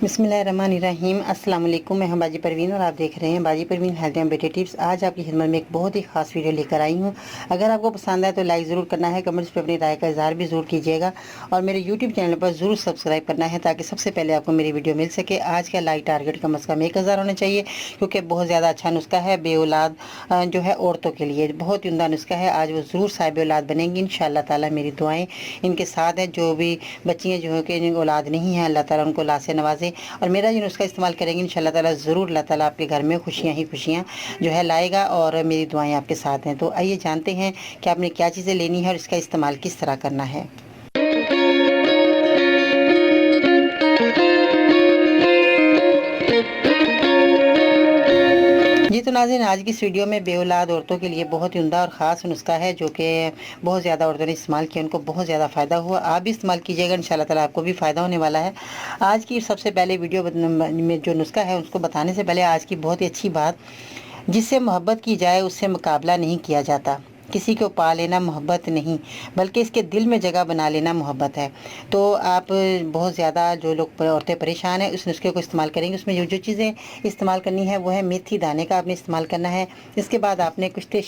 बिस्मिल्लाहिर्रहमानिर्रहीम। अस्सलाम वालेकुम। मैं हूं बाजी परवीन और आप देख रहे हैं बाजी Parveen health and beauty tips. आज आपकी खिदमत में एक बहुत ही खास वीडियो लेकर आई हूं। अगर आपको पसंद आए तो लाइक ज़रूर करना है, कमेंट्स पे अपनी राय का इजहार भी ज़रूर कीजिएगा और मेरे यूट्यूब चैनल पर ज़रूर सब्सक्राइब करना है ताकि सबसे पहले आपको मेरी वीडियो मिल सके। आज का लाइक टारगेट कम अज़ कम 1000 होना चाहिए क्योंकि बहुत ज़्यादा अच्छा नुस्खा है बे औलाद जो है औरतों के लिए बहुत ही उम्दा नुस्खा है। आज वो ज़रूर साहिब औलाद बनेंगी इंशाअल्लाह ताला। मेरी दुआएं इनके साथ हैं। जो भी बच्चियाँ जो है कि औलाद नहीं है, अल्लाह ताला उनको औलाद से नवाजे और मेरा जो नुस्खा इस्तेमाल करेंगे इंशाअल्लाह ताला ज़रूर अल्लाह ताला आपके घर में खुशियाँ ही खुशियाँ जो है लाएगा और मेरी दुआएं आपके साथ हैं। तो आइए जानते हैं कि आपने क्या चीज़ें लेनी है और इसका इस्तेमाल किस तरह करना है। जी तो नाज़रीन, आज की इस वीडियो में बे औलाद औरतों के लिए बहुत ही उम्दा और ख़ास नुस्खा है जो कि बहुत ज़्यादा औरतों ने इस्तेमाल किया, उनको बहुत ज़्यादा फ़ायदा हुआ। आप भी इस्तेमाल कीजिएगा, इंशाअल्लाह ताला आपको भी फ़ायदा होने वाला है। आज की सबसे पहले वीडियो में जो नुस्खा है उसको बताने से पहले आज की बहुत ही अच्छी बात, जिससे मोहब्बत की जाए उससे मुकाबला नहीं किया जाता। किसी को पा लेना मोहब्बत नहीं बल्कि इसके दिल में जगह बना लेना मोहब्बत है। तो आप बहुत ज़्यादा जो लोग औरतें परेशान हैं उस नुस्खे को इस्तेमाल करेंगे। उसमें जो जो चीज़ें इस्तेमाल करनी है वो है मेथी दाने का आपने इस्तेमाल करना है। इसके बाद आपने कश्ते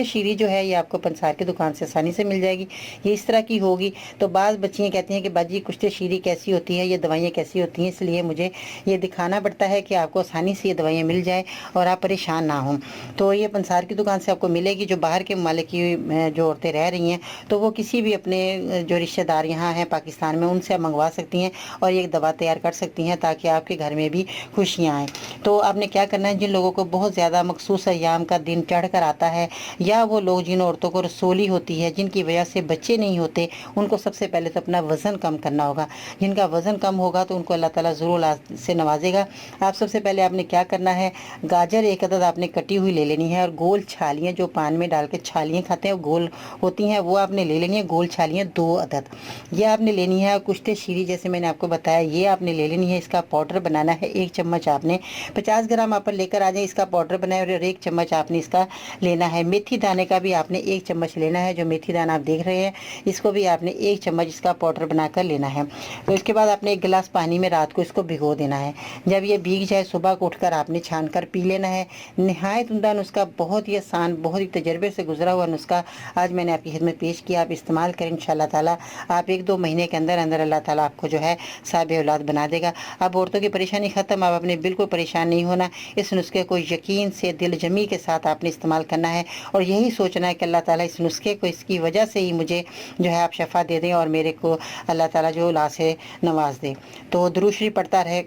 शीरी जो है ये आपको पंसार की दुकान से आसानी से मिल जाएगी। ये इस तरह की होगी। तो बाज़ बच्चियाँ कहती हैं कि बाजी कश्ते शीरी कैसी होती है, ये दवाइयाँ कैसी होती हैं, इसलिए मुझे ये दिखाना पड़ता है कि आपको आसानी से ये दवाइयाँ मिल जाए और आप परेशान ना हों। तो ये पंसार की दुकान से आपको मिलेगी। जो बाहर के ममालिक की जो औरतें रह रही हैं तो वो किसी भी अपने जो रिश्तेदार यहाँ हैं पाकिस्तान में उनसे मंगवा सकती हैं और ये दवा तैयार कर सकती हैं ताकि आपके घर में भी खुशियाँ आएँ। तो आपने क्या करना है, जिन लोगों को बहुत ज़्यादा मखसूस अय्याम का दिन चढ़ कर आता है या वो लोग जिन औरतों को रसोली होती है जिनकी वजह से बच्चे नहीं होते, उनको सबसे पहले तो अपना वज़न कम करना होगा। जिनका वज़न कम होगा तो उनको अल्लाह ताला ज़रूर औलाद से नवाजेगा। आप सबसे पहले आपने क्या करना है, गाजर एक अदद आपने कटी हुई ले लेनी है और गोल छालियाँ जो पान में डाल के छालियाँ खाते हैं वो गोल होती हैं वो आपने ले लेनी है। गोल छालियाँ 2 अदद ये आपने लेनी है। कुश्ते शीरी जैसे मैंने आपको बताया ये आपने ले लेनी है। इसका पाउडर बनाना है 1 चम्मच आपने 50 ग्राम आप लेकर आ जाए। इसका पाउडर बनाए और 1 चम्मच आपने इसका लेना है। मेथी दाने का भी आपने 1 चम्मच लेना है। जो मेथी दाना आप देख रहे हैं इसको भी आपने 1 चम्मच इसका पाउडर बनाकर लेना है। तो इसके बाद आपने 1 गिलास पानी में रात को इसको भिगो देना है। जब ये भीग जाए सुबह को उठकर आपने छान कर पी लेना है। नहायत उम्दा नुस्खा, बहुत ही आसान, बहुत ही तजर्बे से गुजरा हुआ नुस्खा आज मैंने आपकी खिदमत पेश किया। आप इस्तेमाल करें इंशाअल्लाह ताला। आप 1-2 महीने के अंदर अंदर अल्लाह ताला आपको जो है साहिब औलाद बना देगा। अब औरतों की परेशानी ख़त्म। अब आपने बिल्कुल परेशान नहीं होना। इस नुस्खे को यकीन से दिल जमी के साथ आपने इस्तेमाल करना है और यही सोचना है कि अल्लाह ताला इस नुस्खे को इसकी वजह से ही मुझे जो है आप शफ़ा दे दें और मेरे को अल्लाह ताला जो औलाद से नवाज दे। तो दुरूद शरीफ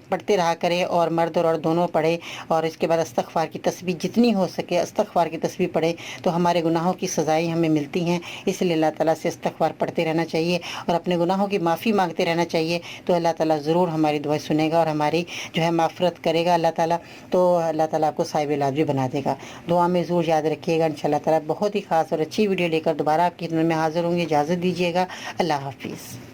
पढ़ते रहा करें और मर्द और औरत दोनों पढ़े और इसके बाद इस्तग़फ़ार की तस्बीह जितनी हो सके इस्तग़फ़ार की तस्बीह पढ़े तो हमारे गुनाहों की सज़ाएँ हमें मिलती हैं। इसलिए अल्लाह ताला से इस्तग़फ़ार पढ़ते रहना चाहिए और अपने गुनाहों की माफ़ी मांगते रहना चाहिए। तो अल्लाह ताला ज़रूर हमारी दुआ सुनेगा और हमारी जो है माफ़रत करेगा अल्लाह ताला। तो अल्लाह ताला आपको साहिब औलाद भी बना देगा। दुआ में ज़रूर याद रखिएगा। इंशाअल्लाह ताला बहुत ही ख़ास और अच्छी वीडियो लेकर दोबारा आपकी खिदमत में हाज़िर होंगे। इजाज़त दीजिएगा। अल्लाह हाफ़िज़।